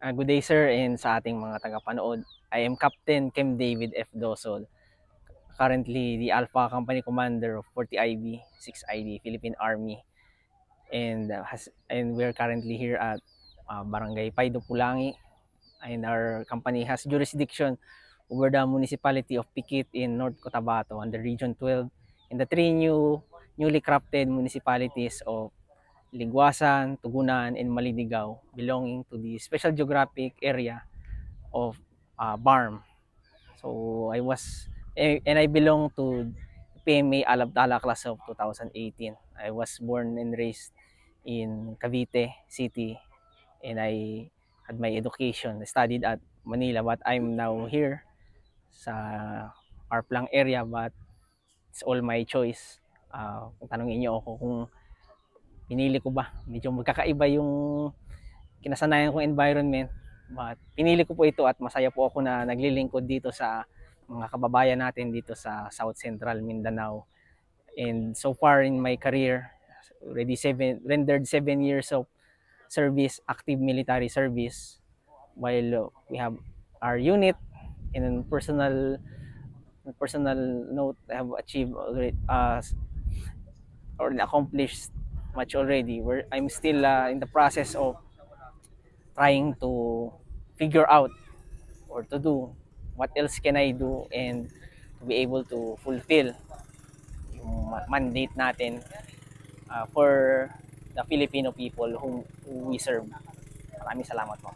Good day sir and sa ating mga tagapanood. I am Captain Kem David F. Dosol, currently the Alpha Company Commander of 40IB, 6ID, Philippine Army. And we're currently here at Barangay Paido Pulangi, and our company has jurisdiction over the municipality of Pikit in North Cotabato under Region 12 and the three newly crafted municipalities of Liguasan, Tugunan, and Malidigao belonging to the special geographic area of BARM. So I belong to PMA Alabtala class of 2018. I was born and raised in Cavite City, and I had my education. I studied at Manila, but I'm now here sa Arplang area, but it's all my choice. Kung tanongin niyo ako kung pinili ko ba, medyo magkakaiba yung kinasanayan kong environment, but pinili ko po ito at masaya po ako na naglilingkod dito sa mga kababayan natin dito sa South Central Mindanao. And so far in my career, already rendered 7 years of service, active military service, while we have our unit. In personal note, I have achieved already or accomplished much already. Where I'm still in the process of trying to figure out or to do what else can I do and to be able to fulfill yung mandate natin for the Filipino people whom we serve. Maraming salamat po.